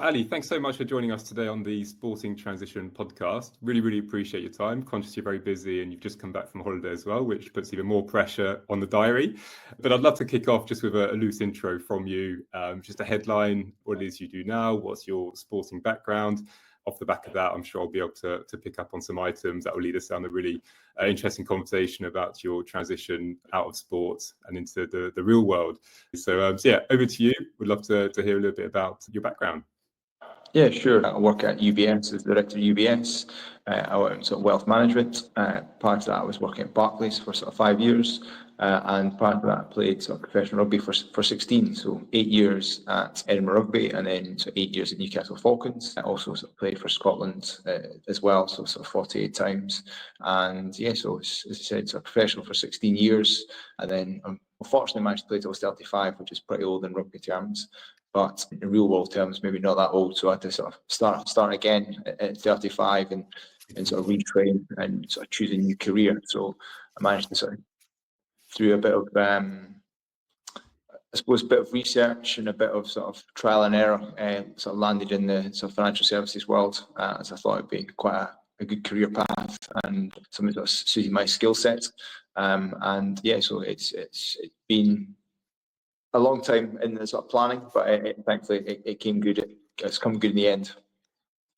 Ali, thanks so much for joining us today on the Sporting Transition podcast. Really appreciate your time. Conscious you're very busy and you've just come back from holiday as well, which puts even more pressure on the diary. But I'd love to kick off just with a loose intro from you, just a headline, what it is you do now, what's your sporting background. Off the back of that, I'm sure I'll be able to pick up on some items that will lead us down a really interesting conversation about your transition out of sports and into the real world. So yeah, over to you. We'd love to hear a little bit about your background. Yeah, sure. I work at UBS as director of UBS. I work in sort of wealth management. Prior to that, I was working at Barclays for sort of 5 years. And prior to that, I played sort of professional rugby for 16. So 8 years at Edinburgh Rugby and then so 8 years at Newcastle Falcons. I also sort of played for Scotland as well, so sort of 48 times. And yeah, so as I said, so professional for 16 years. And then unfortunately managed to play till I was 35, which is pretty old in rugby terms. But in real world terms, maybe not that old. So I had to sort of start again at 35 and sort of retrain and sort of choose a new career. So I managed to sort of, through a bit of, I suppose, a bit of research and a bit of sort of trial and error, sort of landed in the sort of financial services world, as I thought it'd be quite a good career path and something that suited my skill set. And yeah, so it's been a long time in the sort of planning, but thankfully it came good. It's come good in the end.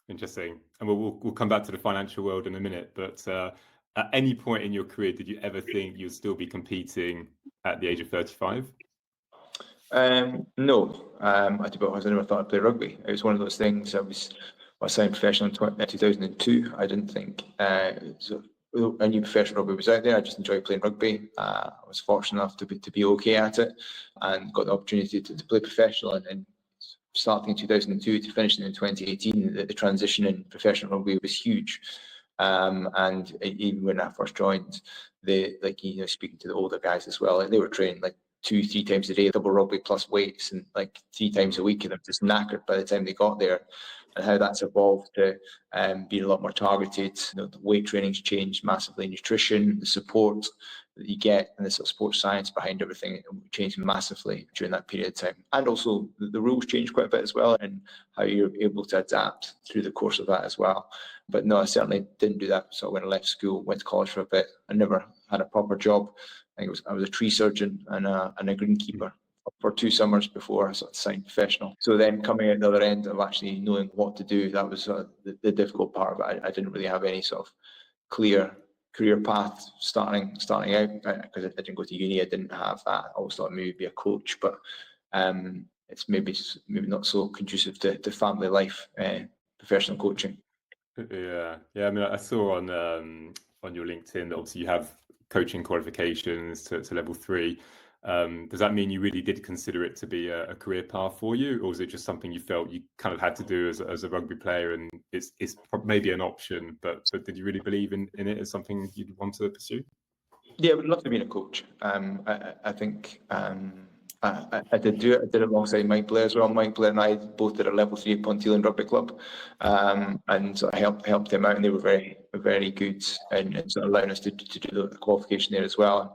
Interesting, and we'll come back to the financial world in a minute. But at any point in your career, did you ever think you'd still be competing at the age of 35? No, I never thought I'd play rugby. It was one of those things. I signed professional in 2002. I didn't think I knew professional rugby was out there. I just enjoyed playing rugby. I was fortunate enough to be okay at it and got the opportunity to play professional. And starting in 2002 to finishing in 2018, the transition in professional rugby was huge. And even when I first joined, speaking to the older guys as well, they were training like 2-3 times a day, double rugby plus weights, and like 3 times a week, and they're just knackered by the time they got there. And how that's evolved to being a lot more targeted. The weight training's changed massively, nutrition, the support that you get, and the sort of sports science behind everything changed massively during that period of time. And also the rules changed quite a bit as well, and how you're able to adapt through the course of that as well. But no, I certainly didn't do that. So when I left school, went to college for a bit, I never had a proper job. I was a tree surgeon and a greenkeeper for 2 summers before I sort of signed professional. So then coming out the other end of actually knowing what to do, that was the difficult part of it. I didn't really have any sort of clear career path starting out, because I didn't go to uni. I didn't have that. I always thought maybe be a coach, but it's maybe not so conducive to family life, professional coaching. Yeah. I mean, I saw on your LinkedIn that obviously you have coaching qualifications to level 3. Does that mean you really did consider it to be a career path for you, or was it just something you felt you kind of had to do as a rugby player, and it's maybe an option, but did you really believe in it as something you'd want to pursue? Yeah, I would love to be a coach. I think I did do it. I did it alongside Mike Blair as well. Mike Blair and I both did a level 3 at Ponteland Rugby Club, and so I helped them out, and they were very good and sort of allowing us to do the qualification there as well. And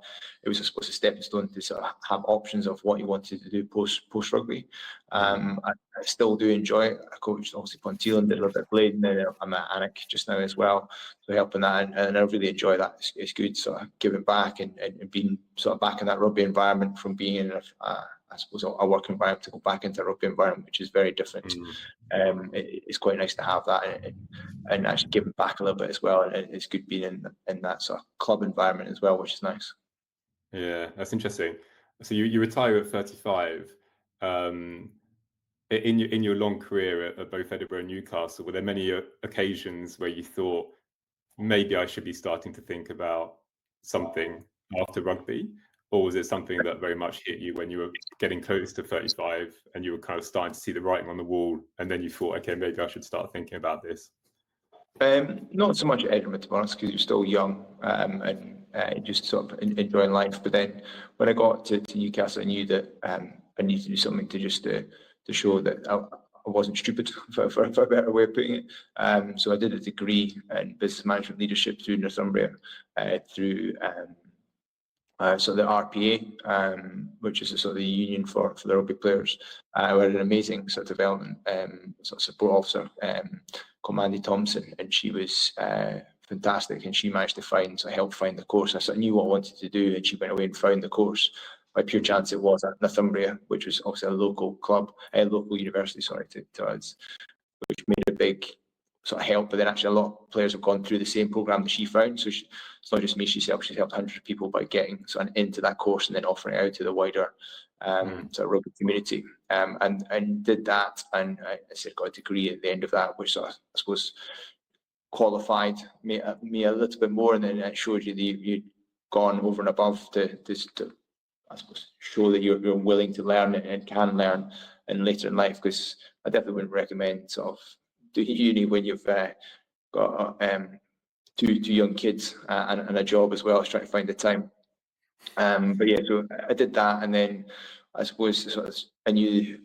it was, I suppose, a stepping stone to sort of have options of what you wanted to do post rugby. I still do enjoy it. I coached obviously Ponteland, did a little bit of Blade, and I'm at Alnwick just now as well, so helping that, and I really enjoy that. It's good sort of giving back and being sort of back in that rugby environment from being in I suppose a work environment to go back into a rugby environment, which is very different. It's quite nice to have that and actually giving back a little bit as well. And it's good being in that sort of club environment as well, which is nice. Yeah, that's interesting. So you retire at 35. In your long career at both Edinburgh and Newcastle, were there many occasions where you thought maybe I should be starting to think about something after rugby? Or was it something that very much hit you when you were getting close to 35 and you were kind of starting to see the writing on the wall, and then you thought, okay, maybe I should start thinking about this? Not so much at Edinburgh, to be honest, because you're still young and just sort of enjoying life. But then when I got to Newcastle, I knew that I needed to do something to just to show that I wasn't stupid, for a better way of putting it. So I did a degree in business management leadership through Northumbria, through So the RPA, which is a sort of the union for the rugby players, we had an amazing sort of development sort of support officer called Mandy Thompson, and she was fantastic, and she managed to help find the course. I sort of knew what I wanted to do, and she went away and found the course. By pure chance, it was at Northumbria, which was obviously a local club, a local university, to us, which made a big sort of help. But then actually a lot of players have gone through the same program that she found. So it's not just me, she's helped hundreds of people by getting sort of into that course and then offering it out to the wider sort of rugby community. And did that, and I said got a degree at the end of that, which sort of, I suppose, qualified me a little bit more, and then it showed you that you'd gone over and above to I suppose show that you're willing to learn and can learn in later in life, because I definitely wouldn't recommend sort of doing uni when you've got two young kids and a job as well as trying to find the time. But yeah, so I did that, and then I suppose sort of I knew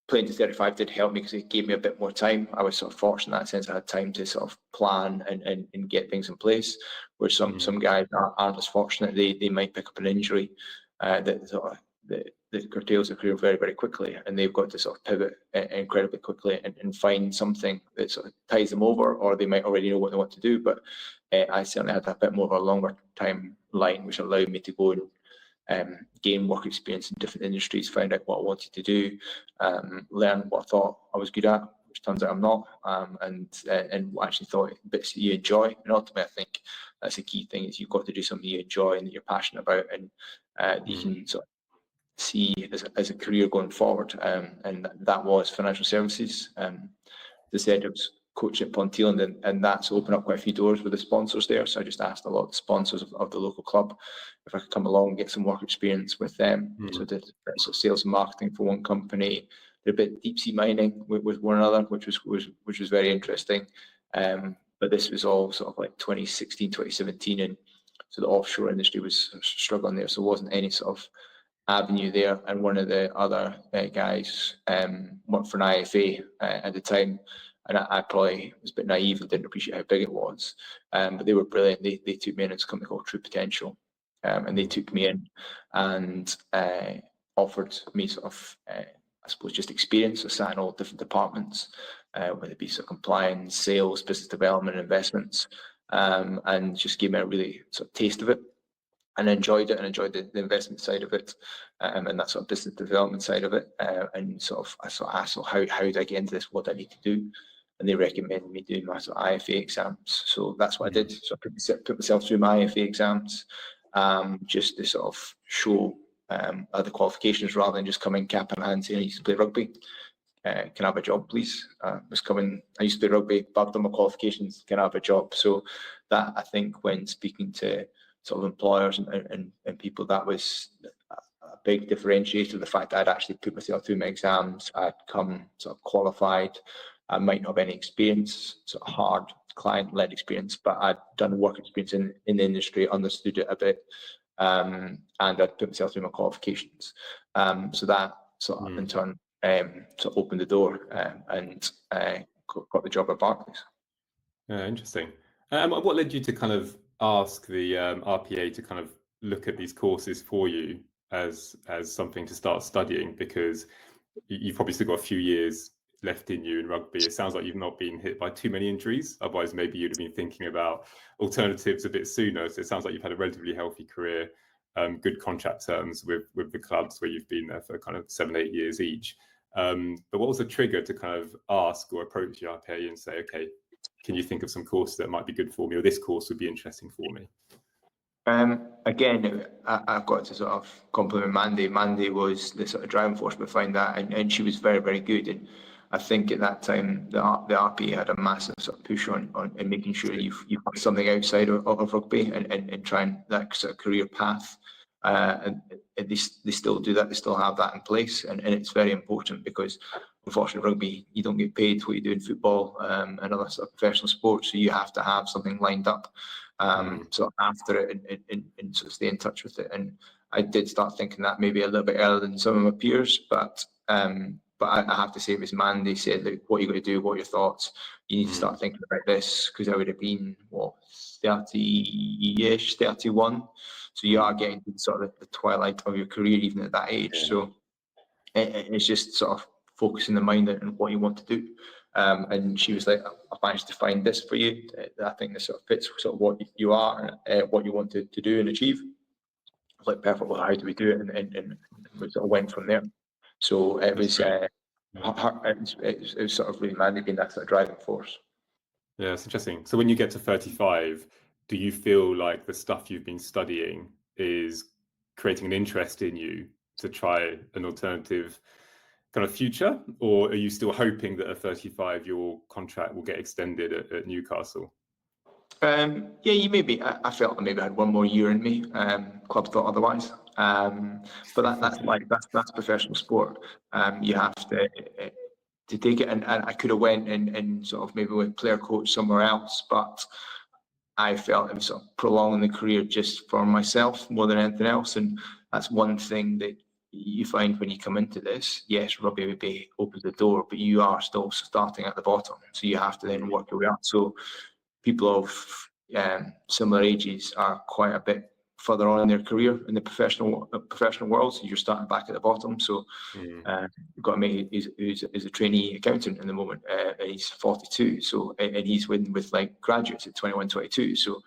playing to 35 did help me because it gave me a bit more time. I was sort of fortunate in that sense. I had time to sort of plan and get things in place, where some guys aren't as fortunate. They might pick up an injury that sort of that curtails their career very, very quickly, and they've got to sort of pivot incredibly quickly and find something that sort of ties them over, or they might already know what they want to do. But I certainly had a bit more of a longer timeline, which allowed me to go and gain work experience in different industries, find out what I wanted to do, learn what I thought I was good at, which turns out I'm not, and what I actually thought bits that you enjoy. And ultimately, I think that's a key thing, is you've got to do something you enjoy and that you're passionate about, and you can sort of see as a career going forward. And that was financial services. As I said, I was coaching at Ponteland, and that's opened up quite a few doors with the sponsors there. So I just asked a lot of the sponsors of the local club if I could come along and get some work experience with them. So I did sort of sales and marketing for one company, did a bit deep sea mining with one another, which was very interesting. But this was all sort of like 2016, 2017, and so the offshore industry was struggling there. So there wasn't any sort of avenue there. And one of the other guys worked for an IFA at the time, and I probably was a bit naive and didn't appreciate how big it was. But they were brilliant. They took me in. It's a company called True Potential, and they took me in and offered me sort of, I suppose, just experience. I sat in all different departments, whether it be sort of compliance, sales, business development, investments, and just gave me a really sort of taste of it. And enjoyed it, and enjoyed the investment side of it, and that sort of business development side of it. And sort of I sort of asked, well, how do I get into this? What do I need to do? And they recommended me doing my sort of IFA exams. So that's what I did. So I put myself through my IFA exams, just to sort of show the qualifications, rather than just coming cap in hand saying I used to play rugby. Can I have a job, please? I used to play rugby, but I've done my qualifications. Can I have a job? So that, I think, when speaking to sort of employers and people, that was a big differentiator. The fact that I'd actually put myself through my exams, I'd come sort of qualified. I might not have any experience, sort of hard client-led experience, but I'd done work experience in the industry, understood it a bit, and I'd put myself through my qualifications. So that sort of in turn sort of opened the door, and got the job at Barclays. Interesting. What led you to kind of ask the RPA to kind of look at these courses for you as something to start studying? Because you've probably still got a few years left in you in rugby. It sounds like you've not been hit by too many injuries. Otherwise, maybe you'd have been thinking about alternatives a bit sooner. So it sounds like you've had a relatively healthy career, good contract terms with the clubs where you've been there for kind of 7-8 years each. But what was the trigger to kind of ask or approach the RPA and say, okay, can you think of some courses that might be good for me, or this course would be interesting for me? Again, I've got to sort of compliment Mandy. Mandy was the sort of driving force behind that, and she was very, very good. And I think at that time, the RPA had a massive sort of push on making sure you've got something outside of rugby and trying that sort of career path. And they still do that. They still have that in place, and it's very important, because unfortunately, rugby, you don't get paid what you do in football and other sort of professional sports, so you have to have something lined up. So after it and sort of stay in touch with it. And I did start thinking that maybe a little bit earlier than some of my peers, but I have to say, it was Mandy said, like, what you got to do, what are your thoughts? You need to start thinking about this, because I would have been 30-ish, 31. So you are getting to sort of the twilight of your career even at that age. So it's just sort of focusing the mind on what you want to do. And she was like, I've managed to find this for you. I think this sort of fits sort of what you are, what you want to do and achieve. I was like, perfect, well, how do we do it? And we sort of went from there. So it was, it was sort of really madly being that sort of driving force. Yeah, it's interesting. So when you get to 35, do you feel like the stuff you've been studying is creating an interest in you to try an alternative kind of future? Or are you still hoping that at 35 your contract will get extended at Newcastle? Yeah, you maybe. I felt I maybe had one more year in me. Club thought otherwise. But that's professional sport. You have to take it, and I could have went and sort of maybe with player coach somewhere else, but I felt it was sort of prolonging the career just for myself more than anything else. And that's one thing that you find when you come into this. Yes, rugby maybe opens the door, but you are still starting at the bottom, so you have to then work your way up. So people of similar ages are quite a bit further on in their career in the professional world. So you're starting back at the bottom. So you've got a mate who's a trainee accountant in the moment, and he's 42. So and he's with like graduates at 21, 22. So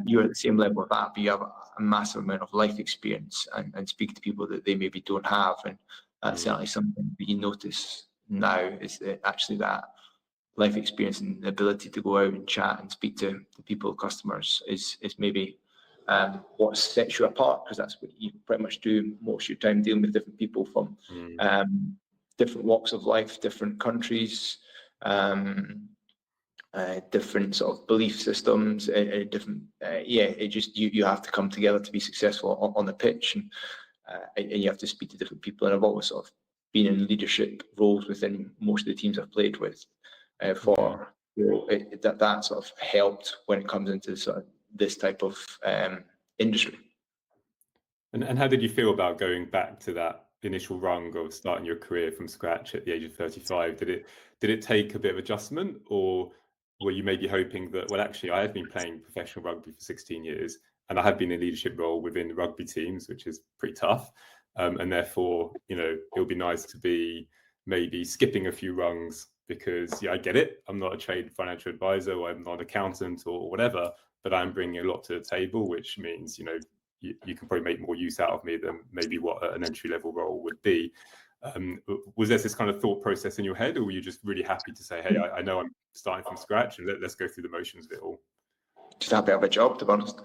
you're at the same level of that, but you have a massive amount of life experience and speak to people that they maybe don't have, and that's certainly something that you notice now is that actually that life experience and the ability to go out and chat and speak to the people, customers, is maybe what sets you apart, because that's what you pretty much do most of your time, dealing with different people from different walks of life, different countries, different sort of belief systems, different. It just you have to come together to be successful on the pitch, and you have to speak to different people. And I've always sort of been in leadership roles within most of the teams I've played with. That sort of helped when it comes into sort of this type of industry. And how did you feel about going back to that initial rung of starting your career from scratch at the age of 35? Did it take a bit of adjustment, or were you maybe hoping that, well, actually, I have been playing professional rugby for 16 years and I have been in a leadership role within rugby teams, which is pretty tough, and therefore, it'll be nice to be maybe skipping a few rungs, because I get it, I'm not a trained financial advisor, or I'm not an accountant or whatever, but I'm bringing a lot to the table, which means you can probably make more use out of me than maybe what an entry-level role would be. Was there this kind of thought process in your head, or were you just really happy to say, hey, I know I'm starting from scratch, and let's go through the motions of it all? Just happy to have a job, to be honest.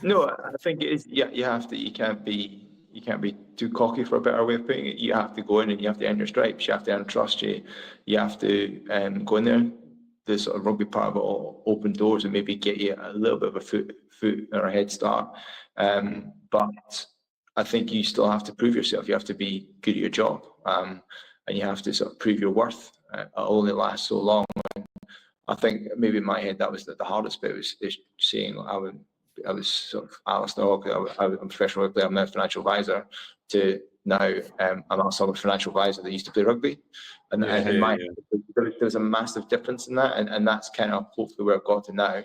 No, I think it is. Yeah, you have to. You can't be too cocky, for a better way of putting it. You have to go in and you have to earn your stripes. You have to earn trust. You have to go in there. The sort of rugby part of it all open doors and maybe get you a little bit of a foot or a head start. But I think you still have to prove yourself. You have to be good at your job, and you have to sort of prove your worth. It'll only last so long. And I think maybe in my head that was the hardest bit, was saying I was sort of Allister Hogg. I'm a professional rugby player. I'm now a financial advisor. To now, I'm also a financial advisor that used to play rugby, and there was a massive difference in that, and that's kind of hopefully where I've got to now.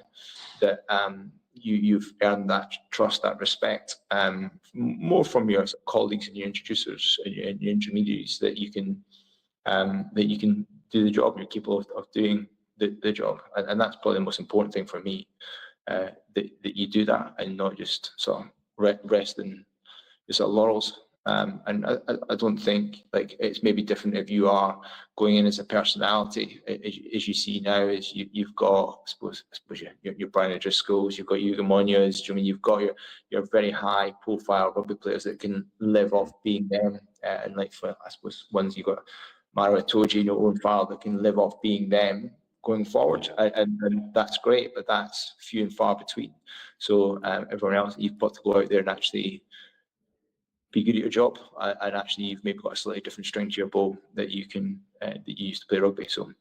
That you've earned that trust, that respect, more from your colleagues and your introducers and your intermediaries, that you can do the job. You're capable of doing the job, and that's probably the most important thing for me. That you do that and not just sort of rest in your sort of laurels. And I don't think, like, it's maybe different if you are going in as a personality, as you see now. Is you've got, I suppose your Brian O'Driscolls, you've got Hugo Munoz. I mean, you've got your very high profile rugby players that can live off being them, and like, for I suppose ones you've got Maro Itoje, Owen Farrell, that can live off being them going forward, and that's great, but that's few and far between. So everyone else, you've got to go out there and actually be good at your job, and actually you've maybe got a slightly different string to your bow that you can that you used to play rugby. So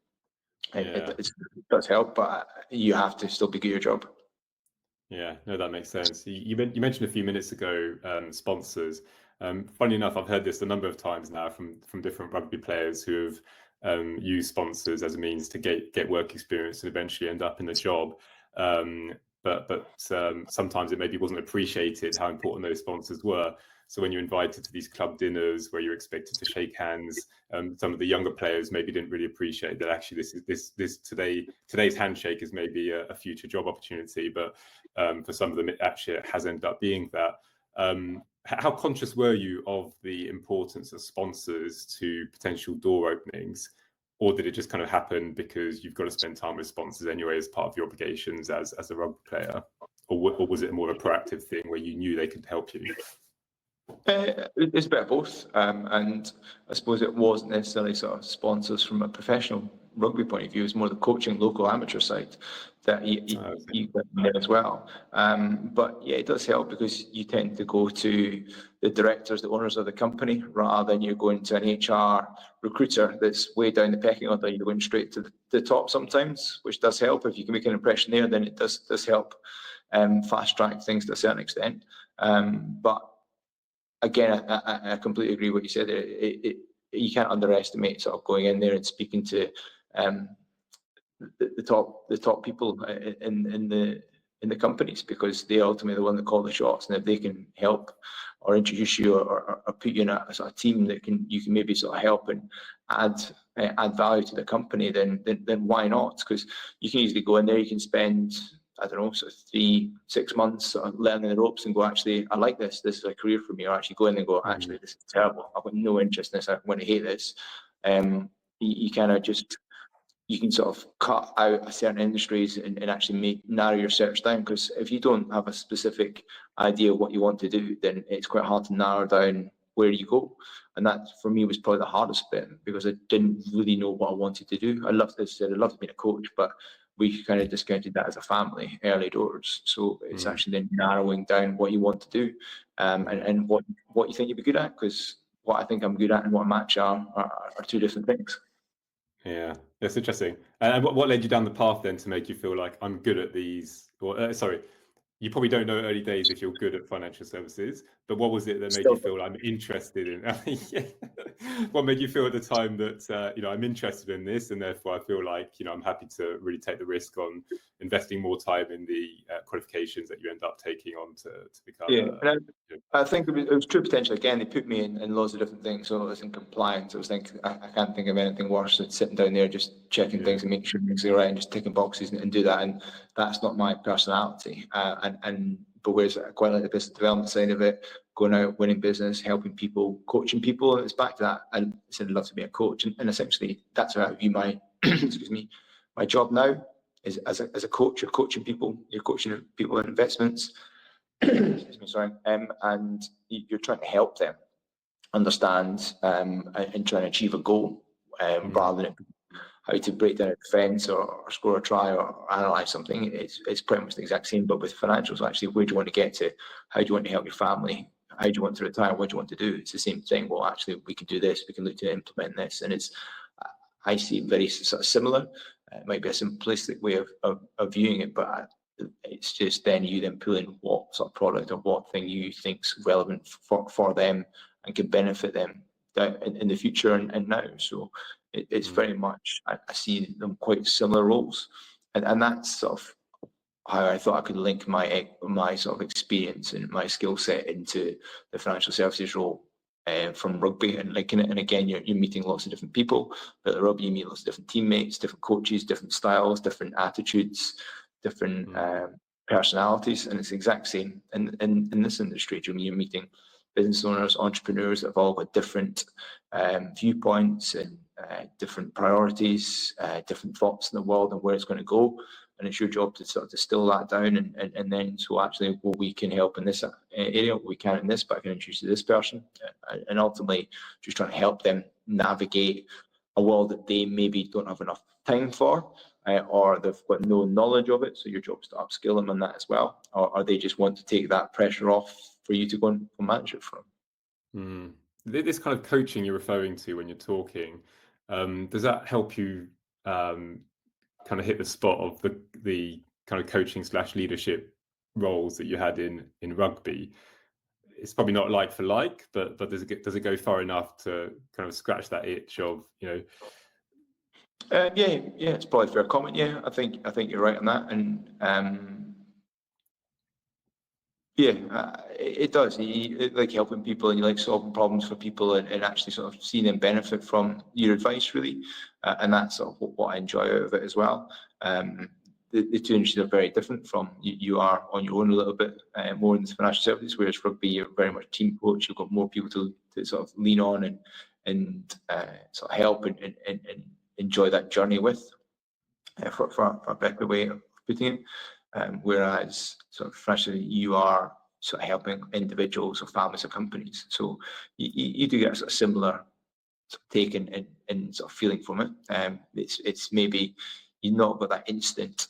it does help, but you have to still be good at your job. Yeah, no, that makes sense. You mentioned a few minutes ago sponsors. Funny enough, I've heard this a number of times now from different rugby players who have use sponsors as a means to get work experience and eventually end up in the job. but sometimes it maybe wasn't appreciated how important those sponsors were. So when you're invited to these club dinners where you're expected to shake hands, some of the younger players maybe didn't really appreciate that actually today's handshake is maybe a future job opportunity, but for some of them it has ended up being that. How conscious were you of the importance of sponsors to potential door openings? Or did it just kind of happen because you've got to spend time with sponsors anyway as part of your obligations as a rugby player? Or was it more of a proactive thing where you knew they could help you? It's a bit of both, and I suppose it wasn't necessarily sort of sponsors from a professional rugby point of view. It's more the coaching, local amateur side that you get there as well. But yeah, it does help because you tend to go to the directors, the owners of the company, rather than you're going to an HR recruiter that's way down the pecking order. You're going straight to the top sometimes, which does help. If you can make an impression there, then it does help fast track things to a certain extent. But again, I completely agree with what you said. You can't underestimate sort of going in there and speaking to the top people in the companies, because they ultimately the one that call the shots, and if they can help or introduce you or put you in a sort of team that you can maybe sort of help and add value to the company, then why not? Because you can easily go in there, you can spend, I don't know, sort of 3-6 months sort of learning the ropes and go, actually, I like this is a career for me. Or actually go in and go, actually, this is terrible. I've got no interest in this. I'm going to hate this. You kind of just, you can sort of cut out certain industries and actually narrow your search down. Because if you don't have a specific idea of what you want to do, then it's quite hard to narrow down where you go. And that, for me, was probably the hardest bit, because I didn't really know what I wanted to do. I loved being a coach, but we kind of discounted that as a family early doors. So it's actually then narrowing down what you want to do, and what you think you'd be good at, because what I think I'm good at and what a match are two different things. Yeah, that's interesting. And what led you down the path then to make you feel like I'm good at these? Or sorry, you probably don't know early days if you're good at financial services, but what was it that made you feel I'm interested in? What made you feel at the time that I'm interested in this, and therefore I feel like I'm happy to really take the risk on investing more time in the qualifications that you end up taking on to become. Yeah, I think it was true potential. Again, they put me in loads of different things. So I was in compliance. I was thinking, I can't think of anything worse than sitting down there just checking things and making sure things are right and just ticking boxes and do that. And that's not my personality. But whereas I quite like the business development side of it, going out, winning business, helping people, coaching people. It's back to that. I said I'd love to be a coach, and essentially that's how I view my excuse me, my job now is as a coach. You're coaching people. You're coaching people in investments. Excuse me, sorry. And you're trying to help them understand and try and achieve a goal, rather than how to break down a defence or score a try or analyse something. It's pretty much the exact same, but with financials, actually, where do you want to get to? How do you want to help your family? How do you want to retire? What do you want to do? It's the same thing. Well, actually, we can do this. We can look to implement this. And I see it very sort of similar. It might be a simplistic way of viewing it, but it's just then you then pull in what sort of product or what thing you think's relevant for them and can benefit them in the future and now. So it's very much, I see them quite similar roles, and that's sort of how I thought I could link my sort of experience and my skill set into the financial services role from rugby and linking it. And again, you're meeting lots of different people, but at rugby you meet lots of different teammates, different coaches, different styles, different attitudes, different personalities, and it's the exact same in this industry. You're meeting business owners, entrepreneurs that have all got different viewpoints and different priorities, different thoughts in the world and where it's going to go. And it's your job to sort of distill that down and then, so actually, well, we can help in this area, we can in this, but I can introduce you to this person. And ultimately, just trying to help them navigate a world that they maybe don't have enough time for, or they've got no knowledge of it. So your job is to upskill them on that as well. Or they just want to take that pressure off for you to go and manage it from. This kind of coaching you're referring to when you're talking, does that help you kind of hit the spot of the kind of coaching / leadership roles that you had in rugby? It's probably not like for like, but does it go far enough to kind of scratch that itch of Yeah, it's probably a fair comment. Yeah, I think you're right on that. And Yeah, it does. You like helping people, and you like solving problems for people, and actually sort of seeing them benefit from your advice, really. And that's sort of what I enjoy out of it as well. The two industries are very different. From you are on your own a little bit more in the financial services, whereas rugby, you're very much team coach. You've got more people to sort of lean on and sort of help and enjoy that journey with, for a better way of putting it. Whereas sort of freshly, you are sort of helping individuals or families or companies. So you do get a sort of similar sort of take and sort of feeling from it. It's maybe you've not got that instant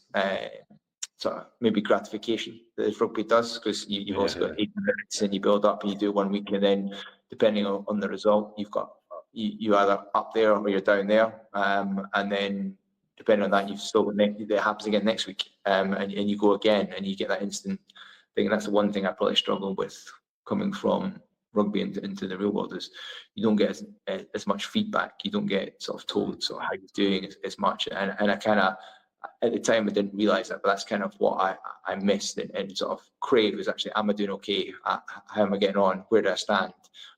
sort of maybe gratification that rugby does, because you've also got 8 minutes and you build up and you do 1 week, and then depending on the result, you've got you either up there or you're down there, and then depending on that, you've still got that happens again next week, and you go again and you get that instant thing. And that's the one thing I probably struggle with coming from rugby into the real world, is you don't get as much feedback. You don't get sort of told sort of how you're doing as much. And I kind of, at the time, I didn't realize that, but that's kind of what I missed and sort of crave, was actually, am I doing okay? How am I getting on? Where do I stand?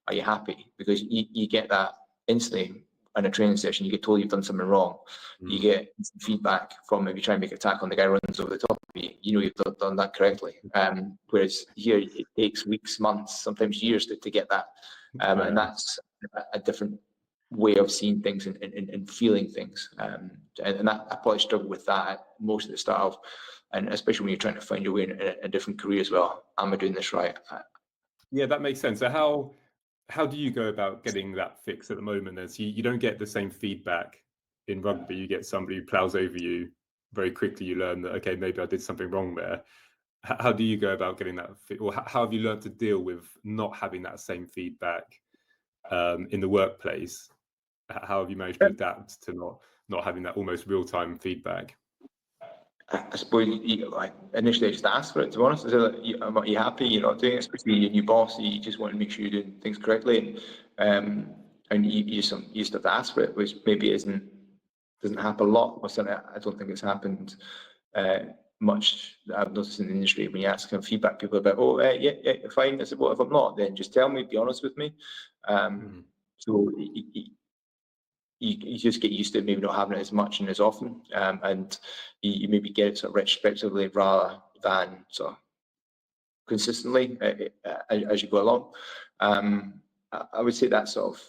Are you happy? Because you get that instantly in a training session. You get told you've done something wrong. You get feedback from, maybe try and make a tackle and the guy runs over the top of you. You know you've done that correctly. Whereas here it takes weeks, months, sometimes years to get that. And that's a different way of seeing things and feeling things. And that, I probably struggled with that most of the start of, and especially when you're trying to find your way in a different career as well. Am I doing this right? Yeah, that makes sense. So how do you go about getting that fix at the moment? As you don't get the same feedback in rugby. You get somebody who plows over you very quickly. You learn that, okay, maybe I did something wrong there. How do you go about getting that, or how have you learned to deal with not having that same feedback in the workplace? How have you managed to adapt to not having that almost real-time feedback? I suppose like initially I just asked for it, to be honest. I said, are you happy you're not doing it? Especially your new boss, you just want to make sure you're doing things correctly. And you just have to ask for it, which maybe doesn't happen a lot. I don't think it's happened much that I've noticed in the industry. When you ask kind of feedback, people are about, oh, yeah, fine. I said, well, if I'm not, then just tell me, be honest with me. So you just get used to maybe not having it as much and as often, and you maybe get it sort of retrospectively rather than sort of consistently as you go along. I would say that's sort of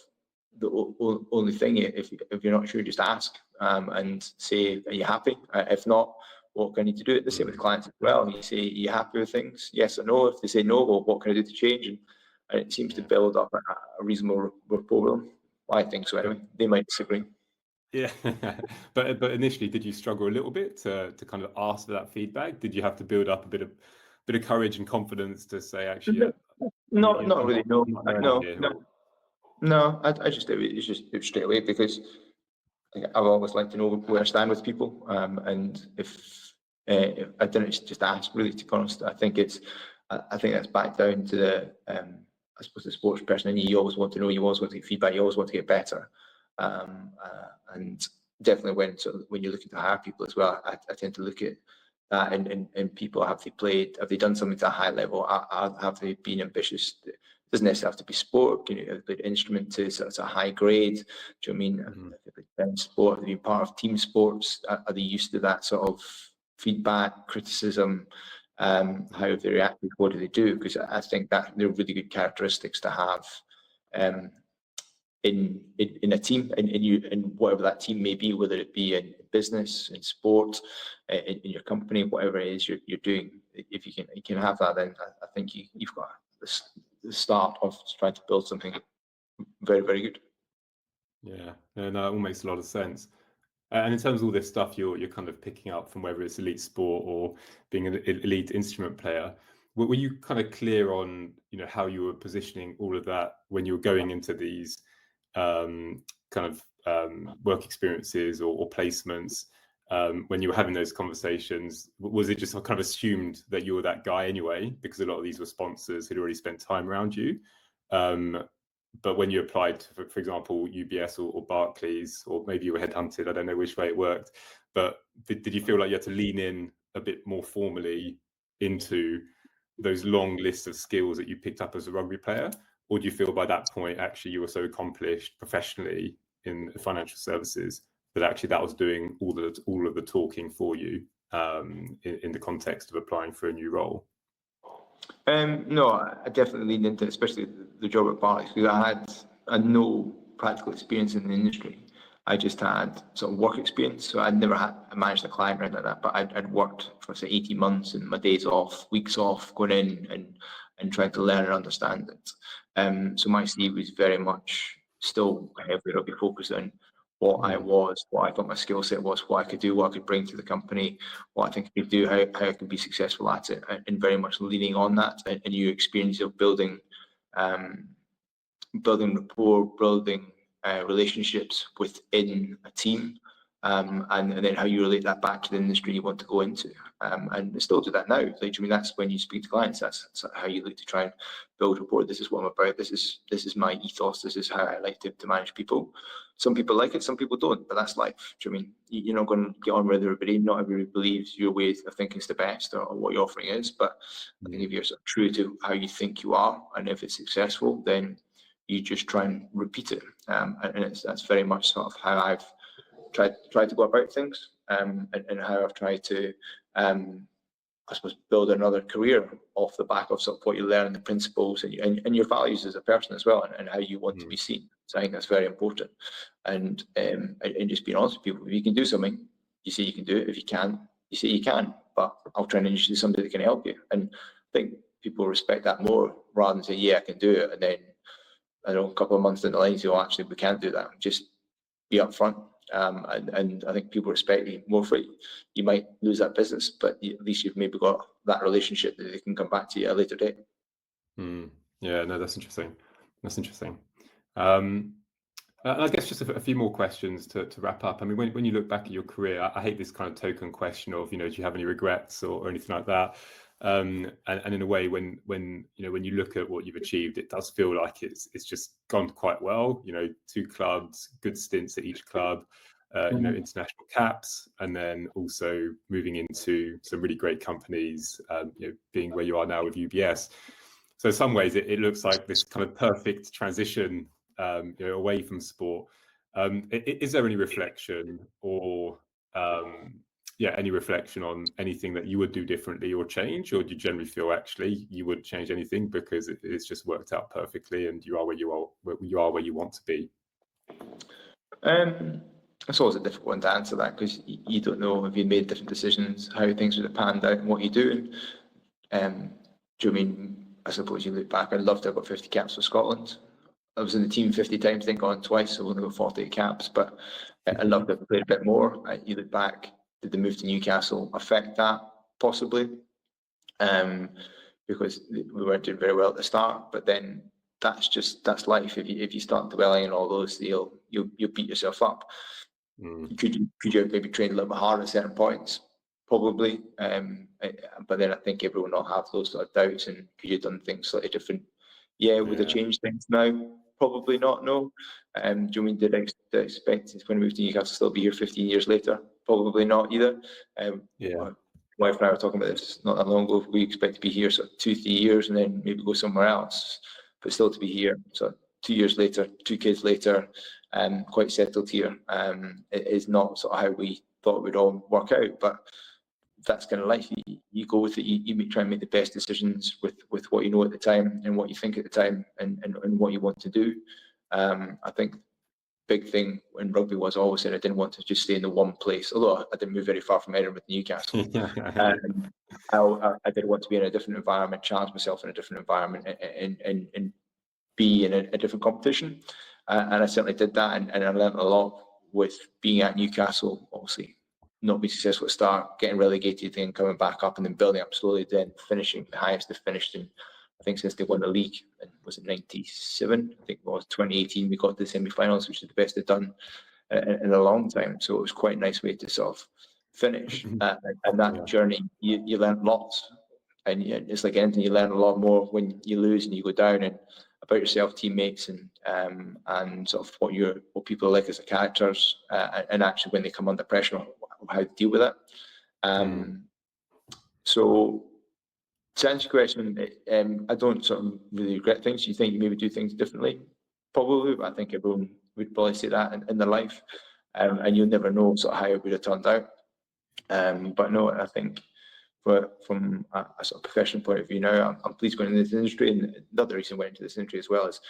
the only thing. If you're not sure, just ask and say, are you happy? If not, what can I need to do? The same with clients as well. You say, are you happy with things? Yes or no. If they say no, well, what can I do to change? And it seems to build up a reasonable rapport with them. I think so anyway. They might disagree. Yeah, but initially, did you struggle a little bit to kind of ask for that feedback? Did you have to build up a bit of courage and confidence to say, actually, not really. No. I just do it straight away, because I've always liked to know where I stand with people, and if I didn't just ask, really, to be honest. I think that's back down to the I suppose the sports person in you. You always want to know, you always want to get feedback, you always want to get better, and definitely when you're looking to hire people as well, I tend to look at that and people, have they done something to a high level? Have they been ambitious? It doesn't necessarily have to be sport. Have they played an instrument to sort of a high grade? Do you know what I mean? Have they played sport? Have they been part of team sports? Are they used to that sort of feedback, criticism? How have they reacted? What do they do? Because I think that they're really good characteristics to have in a team, and whatever that team may be, whether it be in business, in sport, in your company, whatever it is you're doing. If you can have that, then I think you've got the start of trying to build something very, very good. Yeah, no, it all makes a lot of sense. And in terms of all this stuff you're kind of picking up from, whether it's elite sport or being an elite instrument player, were you kind of clear on how you were positioning all of that when you were going into these kind of work experiences or placements? When you were having those conversations, was it just kind of assumed that you were that guy anyway, because a lot of these were sponsors who'd already spent time around you? But when you applied for example, UBS or Barclays, or maybe you were headhunted, I don't know which way it worked, but did you feel like you had to lean in a bit more formally into those long lists of skills that you picked up as a rugby player, or do you feel by that point actually you were so accomplished professionally in financial services that actually that was doing all of the talking for you in the context of applying for a new role? No, I definitely leaned into it, especially the job at Barclays, because I had no practical experience in the industry. I just had sort of work experience, so I'd never had managed a client or anything like that, but I'd worked for say 18 months and my days off, weeks off, going in and trying to learn and understand it. So my CV was very much still heavily rugby focused on what I was, what I thought my skill set was, what I could do, what I could bring to the company, what I think I could do, how I could be successful at it, and very much leaning on that and your experience of building rapport, building relationships within a team, and then how you relate that back to the industry you want to go into. And I still do that now. Like, I mean, that's when you speak to clients. That's how you look to try and build rapport. This is what I'm about. This is my ethos. This is how I like to manage people. Some people like it, some people don't, but that's life. I mean, you're not going to get on with everybody. Not everybody believes your way of thinking is the best or what your offering is. But I think if you're sort of true to how you think you are, and if it's successful, then you just try and repeat it. And that's very much sort of how I've tried to go about things, and how I've tried to, I suppose, build another career off the back of sort of what you learn, the principles and your values as a person as well, and how you want to be seen. So I think that's very important. And just being honest with people, if you can do something, you say you can do it. If you can't, you say you can. But I'll try and introduce somebody that can help you. And I think people respect that more rather than say, yeah, I can do it, and then I don't know, a couple of months down the line, you go, actually, we can't do that. Just be upfront. And I think people respect you more for it. You might lose that business, but at least you've maybe got that relationship that they can come back to you at a later date. Yeah, no, that's interesting. And I guess just a few more questions to wrap up. I mean, when you look back at your career, I hate this kind of token question of, do you have any regrets or anything like that? And in a way, when you look at what you've achieved, it does feel like it's just gone quite well. 2 clubs, good stints at each club, international caps, and then also moving into some really great companies. Being where you are now with UBS. So in some ways, it looks like this kind of perfect transition away from sport. Is there any reflection or any reflection on anything that you would do differently or change, or do you generally feel actually you wouldn't change anything because it's just worked out perfectly and you are where you want to be? It's always a difficult one to answer that, because you don't know if you made different decisions, how things would have panned out and what you do. Do you mean, I suppose you look back, I'd love to have got 50 caps for Scotland. I was in the team 50 times, didn't go on twice, so I've only got 48 caps, but I'd love to have played a bit more. You look back, did the move to Newcastle affect that? Possibly, because we weren't doing very well at the start, but then that's life. If you start dwelling on all those, you'll beat yourself up. Could you maybe train a little bit harder at certain points? Probably, but then I think everyone will have those sort of doubts, and could you have done things slightly different? Yeah, would have changed things now? Probably not, no. Do you mean, did I expect when I moved to Newcastle still be here 15 years later? Probably not either. My wife and I were talking about this not that long ago. We expect to be here sort of 2-3 years and then maybe go somewhere else, but still to be here. So 2 years later, 2 kids later, quite settled here. It is not sort of how we thought it would all work out, but that's kind of life. You go with it. You try and make the best decisions with what you know at the time and what you think at the time and what you want to do. I think big thing in rugby was I always said I didn't want to just stay in the one place, although I didn't move very far from Edinburgh to Newcastle. I did want to be in a different environment, challenge myself in a different environment, and be in a different competition. And I certainly did that, and I learned a lot with being at Newcastle, obviously not being successful at the start, getting relegated, then coming back up, and then building up slowly, then finishing the highest they've finished in, I think, since they won the league. And was it 97? I think it was 2018. We got to the semi-finals, which is the best they've done in a long time. So it was quite a nice way to sort of finish. And that journey, you learn lots. And it's like anything, you learn a lot more when you lose and you go down, and about yourself, teammates, and sort of what people are like as a characters, and actually when they come under pressure, how to deal with it. So To answer your question, I don't sort of really regret things. You think you maybe do things differently? Probably, but I think everyone would probably say that in their life. And you'll never know sort of how it would have turned out. But no, I think from a sort of professional point of view now, I'm pleased going into this industry. And another reason I went into this industry as well is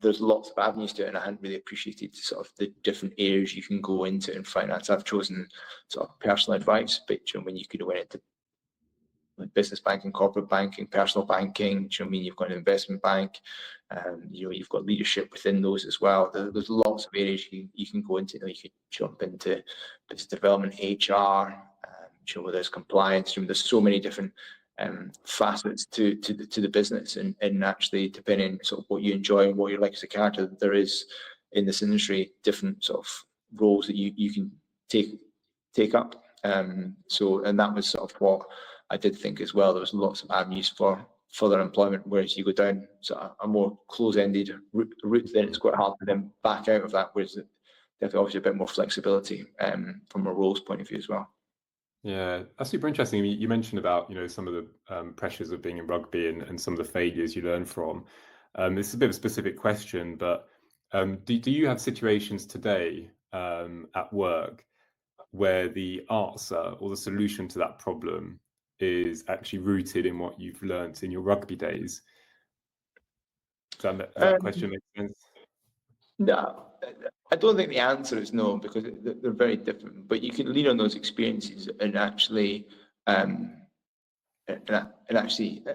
there's lots of avenues to it, and I hadn't really appreciated sort of the different areas you can go into in finance. I've chosen sort of personal advice, but when you could have went into like business banking, corporate banking, personal banking, do you know what I mean? You've got an investment bank, you've got leadership within those as well. There's lots of areas you can go into. You can jump into business development, HR, there's compliance. There's so many different facets to the business, and actually depending sort of what you enjoy and what you like as a character, there is in this industry different sort of roles that you can take up. And that was sort of what I did think as well. There was lots of avenues for further employment, whereas you go down sort of a more close-ended route, then it's quite hard to then back out of that, whereas there's obviously a bit more flexibility from a roles point of view as well. Yeah, that's super interesting. You mentioned about some of the pressures of being in rugby and some of the failures you learn from. It's a bit of a specific question, but do you have situations today at work where the answer or the solution to that problem is actually rooted in what you've learnt in your rugby days? Does that question make sense? No, I don't think the answer is no, because they're very different. But you can lean on those experiences and actually,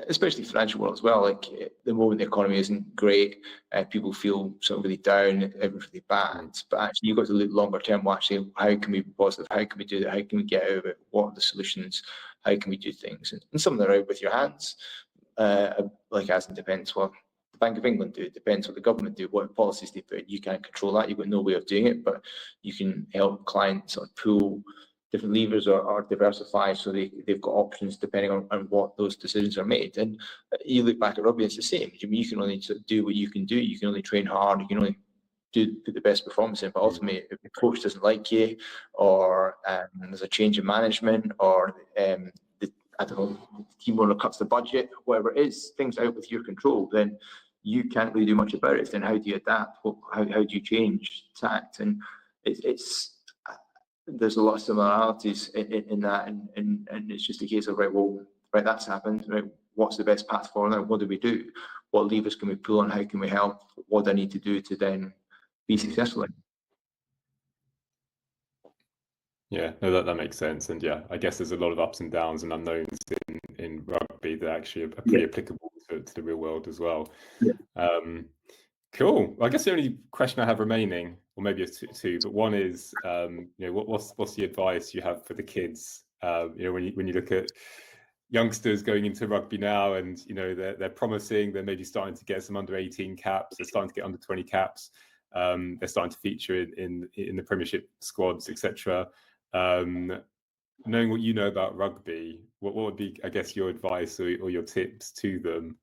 especially financial world as well. Like the moment the economy isn't great, people feel sort of really down, everything's really bad. But actually, you've got to look longer term. Well, actually, how can we be positive? How can we do that? How can we get out of it? What are the solutions? How can we do things? And some of them are out with your hands. Like as it depends what the Bank of England do. It depends what the government do. What policies they put in. You can't control that. You've got no way of doing it. But you can help clients sort of pull different levers or diversify, so they've got options depending on what those decisions are made. And you look back at rugby, it's the same. I mean, you can only sort of do what you can do. You can only train hard. You can only put the best performance in. But ultimately, if the coach doesn't like you, or there's a change in management, or I don't know, the team owner cuts the budget, whatever it is, things out with your control, then you can't really do much about it. Then how do you adapt? How do you change tact? And there's a lot of similarities in that, and it's just a case of right, that's happened. Right, what's the best path forward now? What do we do? What levers can we pull on? How can we help? What do I need to do to then be successful? Yeah, no, that makes sense. And yeah, I guess there's a lot of ups and downs and unknowns in rugby that actually are pretty applicable to the real world as well. Yeah. Cool. Well, I guess the only question I have remaining, or maybe it's two, but one is, what's the advice you have for the kids? When you look at youngsters going into rugby now, and they're promising, they're maybe starting to get some under 18 caps, they're starting to get under 20 caps, they're starting to feature in the Premiership squads, etc. Knowing what you know about rugby, what would be, I guess, your advice or your tips to them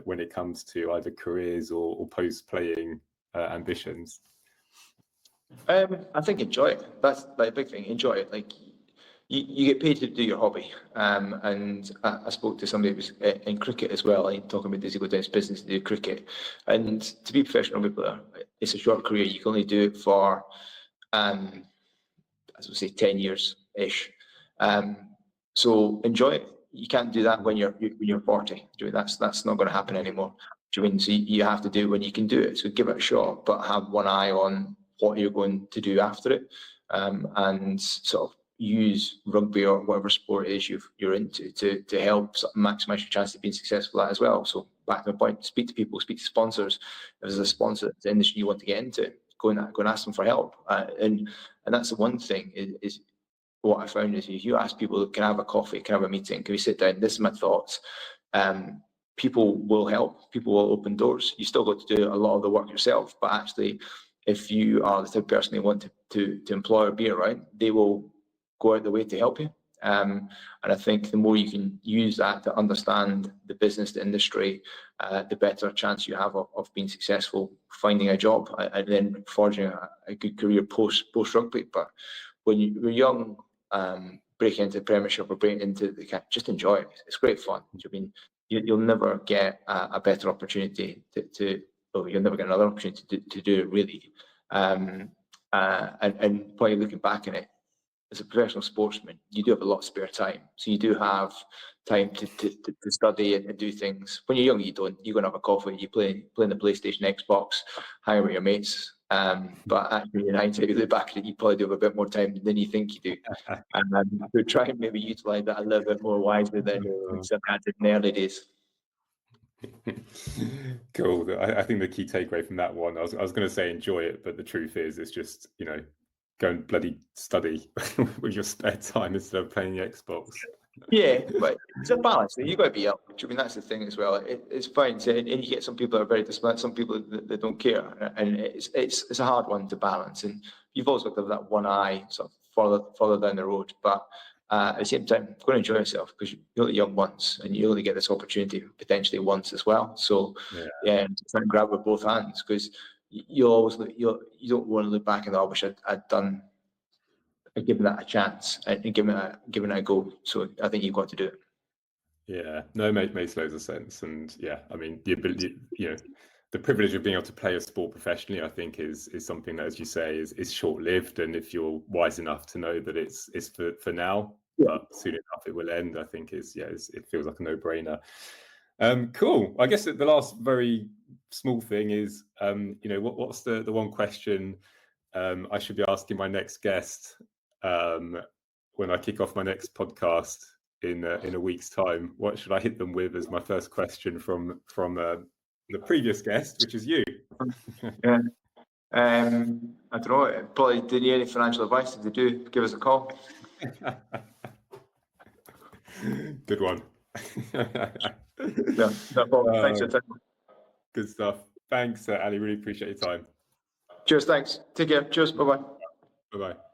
when it comes to either careers or post-playing ambitions? I think enjoy it. That's like a big thing. Enjoy it. Like you get paid to do your hobby. And I spoke to somebody who was in cricket as well. I'm talking about, does he go down his business to do cricket? And to be a professional rugby player, it's a short career. You can only do it for, as we say, 10 years-ish. So enjoy it. You can't do that when you're 40. That's not going to happen anymore. So you have to do it when you can do it. So give it a shot, but have one eye on what you're going to do after it, and sort of use rugby or whatever sport it is you're into to help sort of maximize your chance of being successful at as well. So back to my point, speak to people, speak to sponsors. If there's a sponsor that's the industry you want to get into, go and ask them for help. And that's the one thing is what I found is if you ask people, can I have a coffee, can I have a meeting, can we sit down, this is my thoughts, people will help, people will open doors. You still got to do a lot of the work yourself, but actually if you are the type of person they want to employ or be around, they will go out the way to help you. And I think the more you can use that to understand the business, the industry, the better chance you have of being successful, finding a job, and then forging a good career post rugby. But when you're young, breaking into the Premiership or breaking into the just enjoy it. It's great fun. I mean, you'll never get a better opportunity you'll never get another opportunity to do it really. And while you're looking back on it, as a professional sportsman, you do have a lot of spare time. So you do have time to study and do things. When you're young, you don't. You go and have a coffee, you play the PlayStation, Xbox, hang out with your mates. But actually, in hindsight, you look back at it, you probably do have a bit more time than you think you do. And we try and maybe utilise that a little bit more wisely than some had in the early days. Cool. I think the key takeaway from that one, I was going to say enjoy it, but the truth is, it's just, go and bloody study with your spare time instead of playing the Xbox. Yeah, but it's a balance. You've got to be up. I mean, that's the thing as well. It's fine, and you get some people that are very disciplined, some people that don't care, and it's a hard one to balance. And you've also got to have that one eye sort of follow down the road. But at the same time, go and enjoy yourself, because you're the young ones, and you only get this opportunity potentially once as well. So try and grab with both hands, because you don't want to look back and I wish I'd done. Given that a chance and given it a go. So I think you've got to do it. Yeah, no, it makes loads of sense. And yeah, I mean, the ability, the privilege of being able to play a sport professionally, I think is something that, as you say, is short-lived. And if you're wise enough to know that it's for now, but soon enough it will end, I think it feels like a no-brainer. Cool. I guess the last very small thing is, what's the one question I should be asking my next guest when I kick off my next podcast in a week's time? What should I hit them with as my first question from the previous guest, which is you? Yeah. I don't know. Probably, do you need any financial advice? If they do, give us a call. Good one. No problem. Thanks for your time. Good stuff. Thanks, Ali. Really appreciate your time. Cheers. Thanks. Take care. Cheers. Bye-bye. Bye-bye.